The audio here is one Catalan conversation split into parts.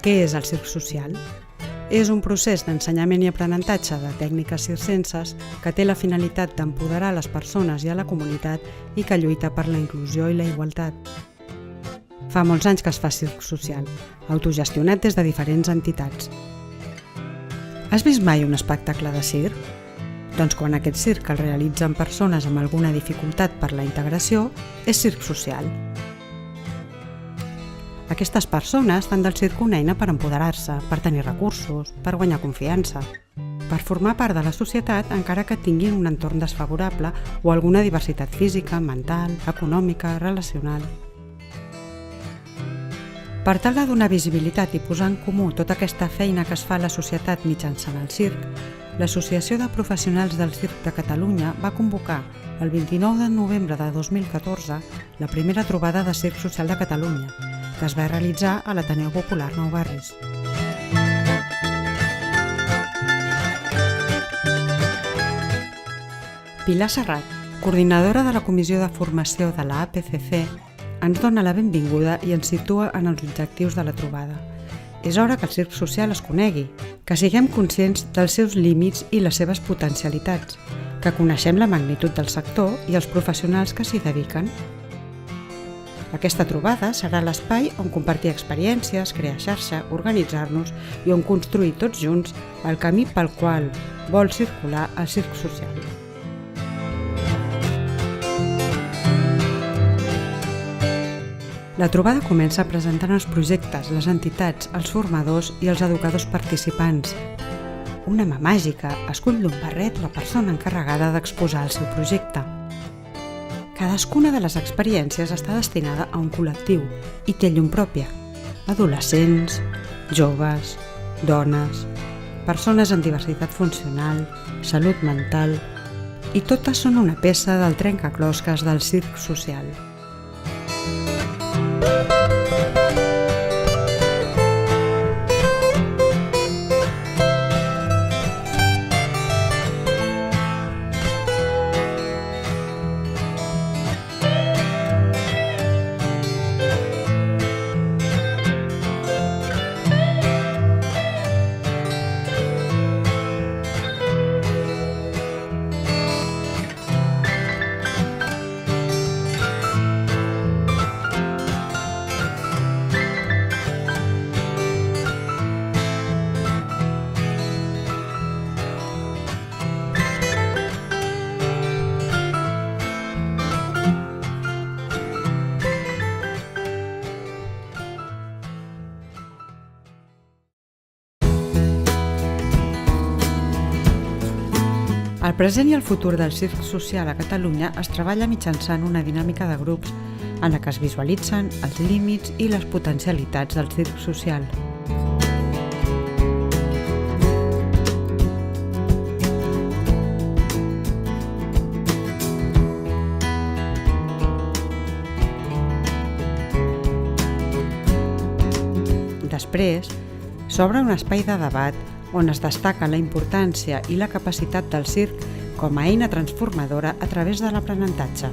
Què és el circ social? És un procés d'ensenyament i aprenentatge de tècniques circenses que té la finalitat d'empoderar les persones i a la comunitat i que lluita per la inclusió i la igualtat. Fa molts anys que es fa circ social, autogestionat des de diferents entitats. Has vist mai un espectacle de circ? Doncs quan aquest circ el realitzen persones amb alguna dificultat per la integració, és circ social. Aquestes persones fan del circ una eina per empoderar-se, per tenir recursos, per guanyar confiança, per formar part de la societat encara que tinguin un entorn desfavorable o alguna diversitat física, mental, econòmica, relacional. Per tal de donar visibilitat i posar en comú tota aquesta feina que es fa a la societat mitjançant el circ, l'Associació de Professionals del Circ de Catalunya va convocar el 29 de novembre de 2014 la primera trobada de circ social de Catalunya, que es va realitzar a l'Ateneu Popular Nou Barris. Pilar Serrat, coordinadora de la Comissió de Formació de la APCC, ens dona la benvinguda i ens situa en els objectius de la trobada. És hora que el circ social es conegui, que siguem conscients dels seus límits i les seves potencialitats, que coneixem la magnitud del sector i els professionals que s'hi dediquen. Aquesta trobada serà l'espai on compartir experiències, crear xarxa, organitzar-nos i on construir tots junts el camí pel qual vol circular el circ social. La trobada comença presentant els projectes, les entitats, els formadors i els educadors participants. Una mà màgica escull d'un barret la persona encarregada d'exposar el seu projecte. Cadascuna de les experiències està destinada a un col·lectiu i té llum pròpia. Adolescents, joves, dones, persones amb diversitat funcional, salut mental, i totes són una peça del trencaclosques del circ social. El present i el futur del circ social a Catalunya es treballa mitjançant una dinàmica de grups en la que es visualitzen els límits i les potencialitats del circ social. Després, s'obre un espai de debat on es destaca la importància i la capacitat del circ com a eina transformadora a través de l'aprenentatge.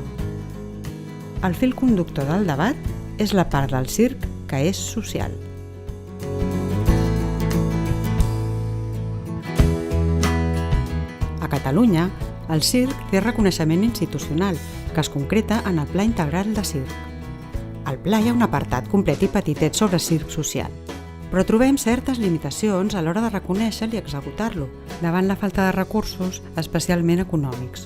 El fil conductor del debat és la part del circ que és social. A Catalunya, el circ té reconeixement institucional, que es concreta en el Pla Integral de Circ. Al pla hi ha un apartat complet i petitet sobre circ social, però trobem certes limitacions a l'hora de reconèixer-lo i executar-lo, davant la falta de recursos, especialment econòmics.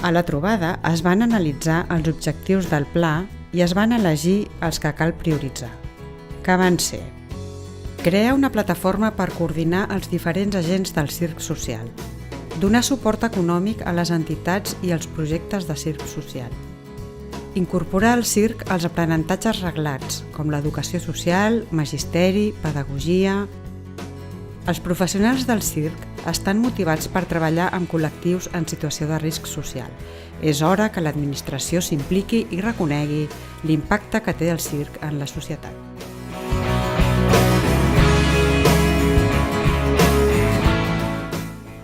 A la trobada es van analitzar els objectius del pla i es van elegir els que cal prioritzar, que van ser: crear una plataforma per coordinar els diferents agents del circ social, donar suport econòmic a les entitats i als projectes de circ social, incorporar al circ els aprenentatges reglats, com l'educació social, magisteri, pedagogia. Els professionals del circ estan motivats per treballar amb col·lectius en situació de risc social. És hora que l'administració s'impliqui i reconegui l'impacte que té el circ en la societat.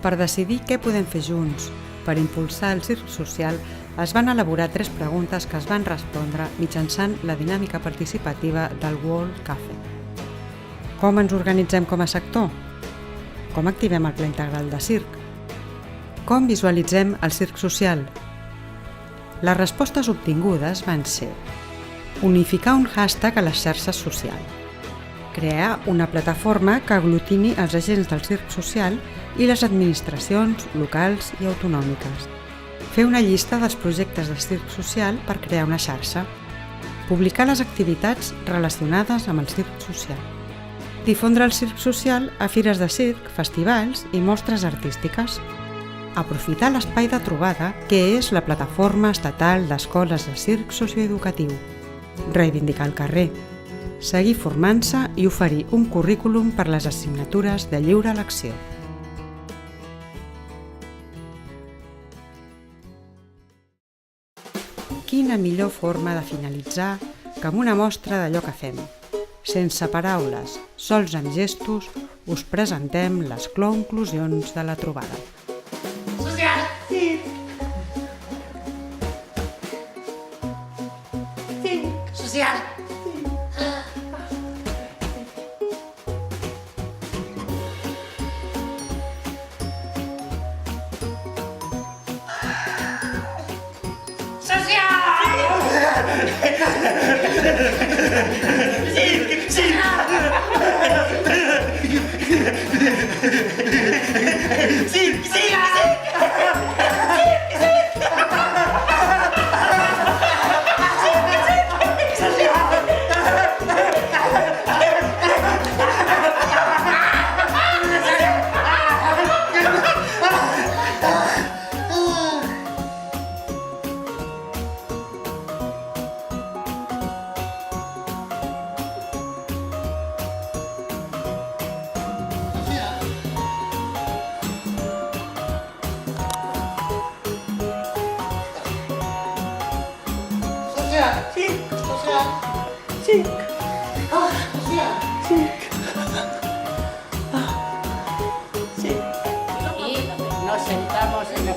Per decidir què podem fer junts per impulsar el circ social, es van elaborar 3 preguntes que es van respondre mitjançant la dinàmica participativa del World Café. Com ens organitzem com a sector? Com activem el Pla Integral de Circ? Com visualitzem el circ social? Les respostes obtingudes van ser: unificar un hashtag a les xarxes socials, crear una plataforma que aglutini els agents del circ social i les administracions locals i autonòmiques, fer una llista dels projectes de circ social per crear una xarxa, publicar les activitats relacionades amb el circ social, difondre el circ social a fires de circ, festivals i mostres artístiques, aprofitar l'espai de trobada que és la Plataforma Estatal d'Escoles de Circ Socioeducatiu, reivindicar el carrer, seguir formant-se i oferir un currículum per les assignatures de lliure elecció. Quina millor forma de finalitzar que amb una mostra d'allò que fem. Sense paraules, sols amb gestos, us presentem les conclusions de la trobada. Social! Sí! Sí! Social! Y nos sentamos en la